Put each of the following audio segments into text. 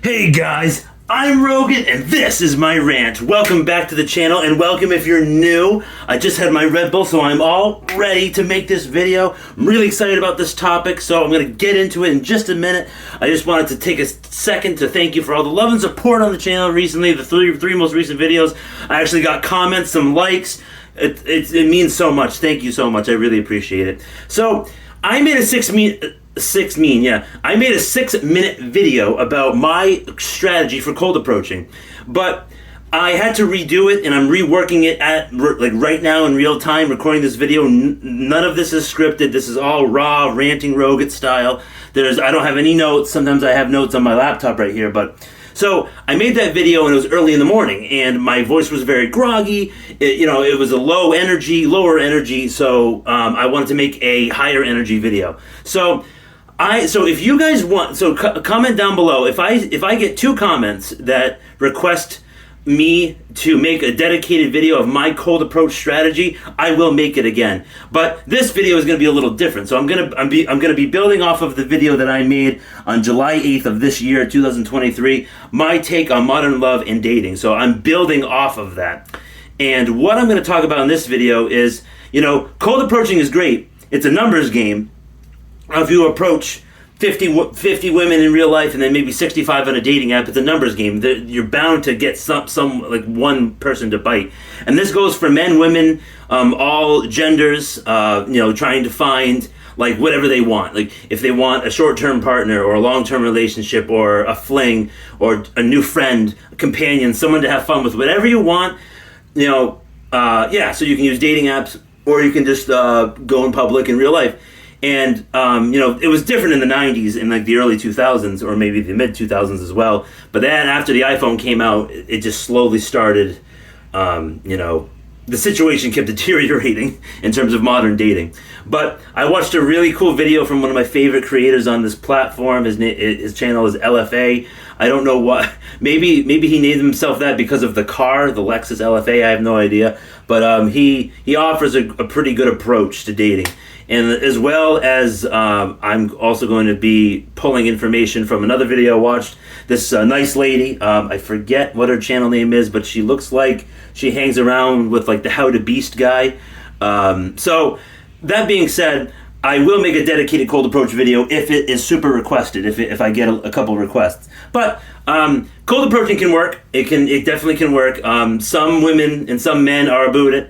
Hey guys, I'm Rogan and this is my rant. Welcome back to the channel and welcome if you're new. I just had my Red Bull, so I'm all ready to make this video. I'm really excited about this topic, so I'm going to get into it in just a minute. I just wanted to take a second to thank you for all the love and support on the channel recently. The three most recent videos, I actually got comments, some likes. It means so much. Thank you so much. I really appreciate it. So, I made a 6-minute video about my strategy for cold approaching, but I had to redo it and I'm reworking it right now in real time, recording this video. None of this is scripted. This is all raw, ranting Rogan style. I don't have any notes. Sometimes I have notes on my laptop right here, so I made that video and it was early in the morning and my voice was very groggy. It was a lower energy, so I wanted to make a higher energy video. So if you guys want, comment down below. If I get 2 comments that request me to make a dedicated video of my cold approach strategy, I will make it again. But this video is going to be a little different. So I'm gonna be building off of the video that I made on July 8th of this year, 2023. My take on modern love and dating. So I'm building off of that. And what I'm going to talk about in this video is, cold approaching is great. It's a numbers game. If you approach 50 women in real life and then maybe 65 on a dating app, it's a numbers game. You're bound to get some like one person to bite. And this goes for men, women, all genders, trying to find like whatever they want. Like if they want a short-term partner or a long-term relationship or a fling or a new friend, a companion, someone to have fun with, whatever you want, so you can use dating apps or you can just go in public in real life. And, it was different in the 90s, in like the early 2000s, or maybe the mid 2000s as well. But then after the iPhone came out, it just slowly started, the situation kept deteriorating in terms of modern dating. But I watched a really cool video from one of my favorite creators on this platform. His channel is LFA. I don't know what, maybe he named himself that because of the car, the Lexus LFA, I have no idea. But he offers a pretty good approach to dating. And as well as I'm also going to be pulling information from another video I watched. This nice lady, I forget what her channel name is, but she looks like she hangs around with like the How to Beast guy. So that being said, I will make a dedicated cold approach video if it is super requested, if I get a couple requests. But cold approaching can work. It definitely can work. Some women and some men are about it.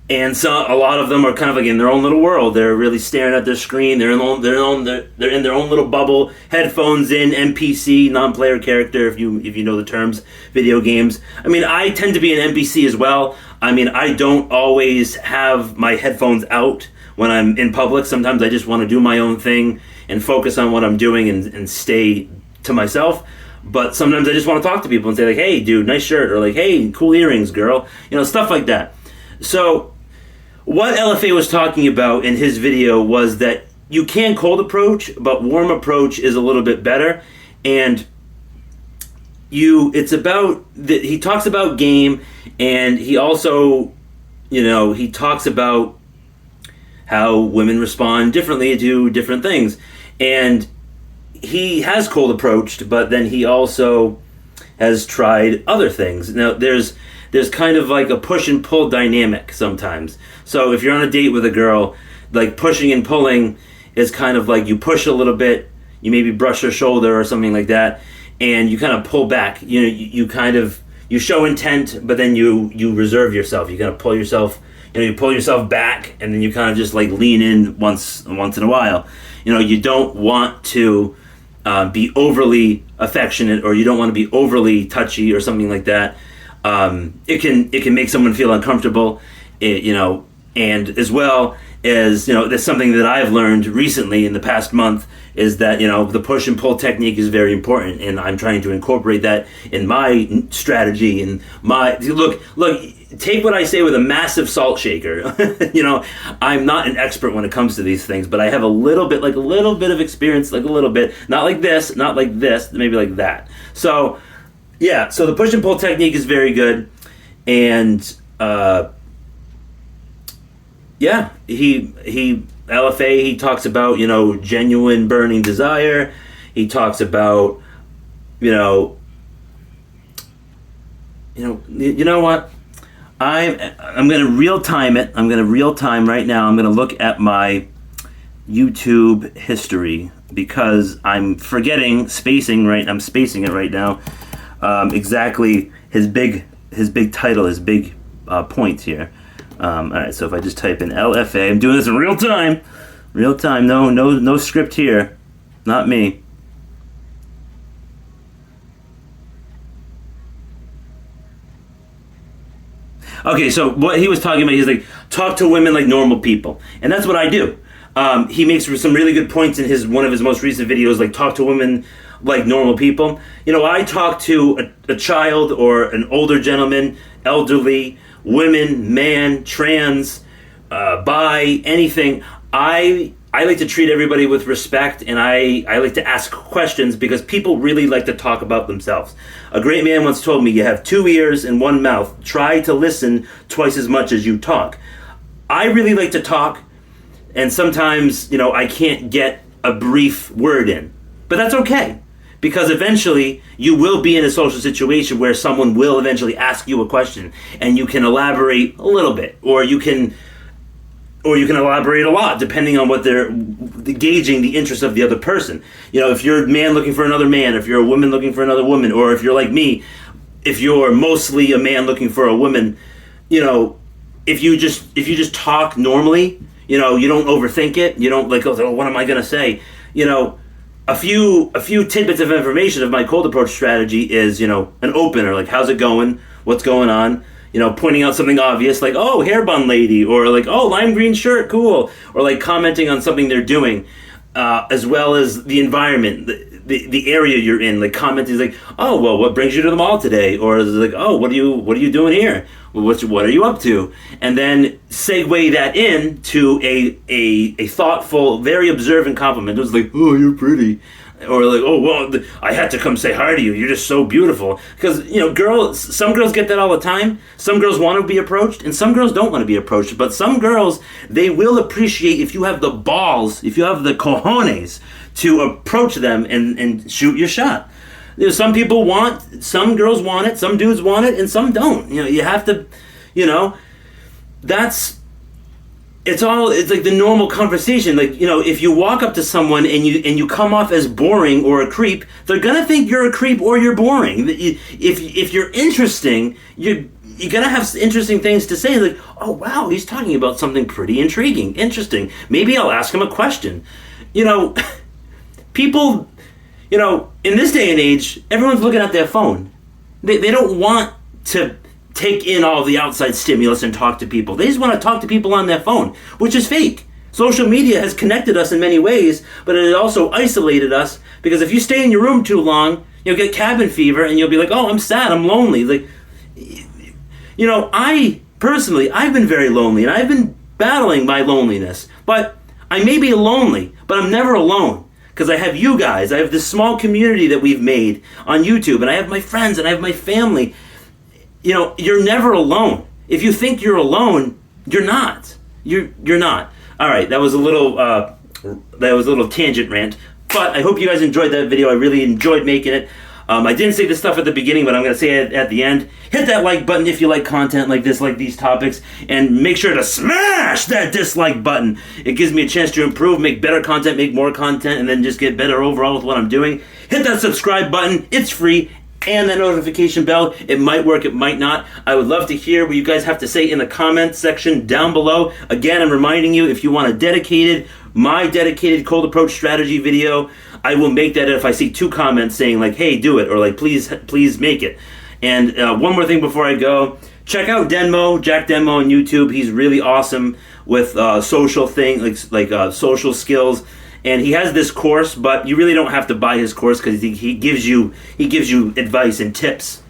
And a lot of them are kind of like in their own little world. They're really staring at their screen. They're in their own little bubble. Headphones in, NPC, non-player character, if you know the terms, video games. I mean, I tend to be an NPC as well. I mean, I don't always have my headphones out when I'm in public. Sometimes I just want to do my own thing and focus on what I'm doing and stay to myself. But sometimes I just want to talk to people and say like, hey, dude, nice shirt, or like, hey, cool earrings, girl. Stuff like that. So what LFA was talking about in his video was that you can cold approach, but warm approach is a little bit better. And he talks about game, and he also, he talks about how women respond differently to different things. And he has cold approached, but then he also has tried other things. Now, there's kind of like a push and pull dynamic sometimes. So if you're on a date with a girl, like pushing and pulling is kind of like you push a little bit, you maybe brush her shoulder or something like that, and you kind of pull back. You show intent, but then you reserve yourself. You kind of pull yourself, you pull yourself back, and then you kind of just like lean in once in a while. You don't want to be overly affectionate, or you don't want to be overly touchy or something like that. It can make someone feel uncomfortable, and as well as, that's something that I've learned recently in the past month is that, the push and pull technique is very important, and I'm trying to incorporate that in my strategy and look, take what I say with a massive salt shaker. I'm not an expert when it comes to these things, but I have a little bit of experience, like a little bit, not like this, maybe like that. So, yeah, so the push and pull technique is very good, and LFA, he talks about, genuine burning desire. He talks about you know, you know what? I'm gonna real time it. I'm gonna real time right now. I'm gonna look at my YouTube history because I'm spacing right. I'm spacing it right now. Exactly his big title, his big points here. All right, so if I just type in LFA, I'm doing this in real time. Real time. No script here. Not me. Okay, so what he was talking about, he's like, talk to women like normal people, and that's what I do. He makes some really good points in one of his most recent videos, like talk to women like normal people. I talk to a child or an older gentleman, elderly, women, man, trans, bi, anything. I like to treat everybody with respect, and I like to ask questions because people really like to talk about themselves. A great man once told me, you have 2 ears and 1 mouth. Try to listen twice as much as you talk. I really like to talk, and sometimes, I can't get a brief word in. But that's okay, because eventually you will be in a social situation where someone will eventually ask you a question, and you can elaborate a little bit, or you can elaborate a lot, depending on what they're gauging the interest of the other person. If you're a man looking for another man, if you're a woman looking for another woman, or if you're like me, if you're mostly a man looking for a woman, if you just talk normally, you don't overthink it. You don't oh, what am I gonna say? A few tidbits of information of my cold approach strategy is, an opener, like how's it going, what's going on. Pointing out something obvious like, oh, hair bun lady, or like, oh, lime green shirt, cool, or like commenting on something they're doing, as well as the environment, the area you're in. Like commenting like, oh, well, what brings you to the mall today? Or like, oh, what are you doing here? Well, what are you up to? And then segue that in to a thoughtful, very observant compliment. It was like, oh, you're pretty. Or like, oh, well, I had to come say hi to you. You're just so beautiful. Because, some girls get that all the time. Some girls want to be approached, and some girls don't want to be approached. But some girls, they will appreciate if you have the balls, if you have the cojones to approach them and shoot your shot. Some girls want it, some dudes want it, and some don't. You have to, it's like the normal conversation. Like, if you walk up to someone and you come off as boring or a creep, they're gonna think you're a creep or you're boring. If you're interesting, you're gonna have interesting things to say. Like, oh wow, he's talking about something pretty intriguing, interesting. Maybe I'll ask him a question. People, in this day and age, everyone's looking at their phone. They don't want to take in all the outside stimulus and talk to people. They just want to talk to people on their phone, which is fake. Social media has connected us in many ways, but it has also isolated us, because if you stay in your room too long, you'll get cabin fever and you'll be like, oh, I'm sad, I'm lonely. Like, I personally, I've been very lonely and I've been battling my loneliness, but I may be lonely, but I'm never alone. Because I have you guys, I have this small community that we've made on YouTube, and I have my friends and I have my family. You're never alone. If you think you're alone, you're not. You're not. All right, that was a little tangent rant, but I hope you guys enjoyed that video. I really enjoyed making it. I didn't say this stuff at the beginning, but I'm going to say it at the end. Hit that like button if you like content like this, like these topics, and make sure to smash that dislike button. It gives me a chance to improve, make better content, make more content, and then just get better overall with what I'm doing. Hit that subscribe button. It's free. And that notification bell. It might work, it might not. I would love to hear what you guys have to say in the comments section down below. Again, I'm reminding you, if you want my dedicated cold approach strategy video, I will make that if I see 2 comments saying like, hey, do it, or like, please make it. And one more thing before I go, check out Denmo, Jack Denmo on YouTube. He's really awesome with social things, like social skills. And he has this course, but you really don't have to buy his course because he gives you advice and tips.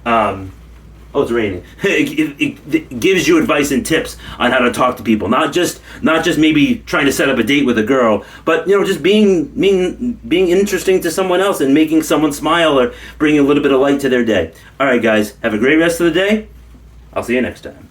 Oh, it's raining. It gives you advice and tips on how to talk to people. Not just maybe trying to set up a date with a girl, but just being interesting to someone else and making someone smile or bringing a little bit of light to their day. All right, guys, have a great rest of the day. I'll see you next time.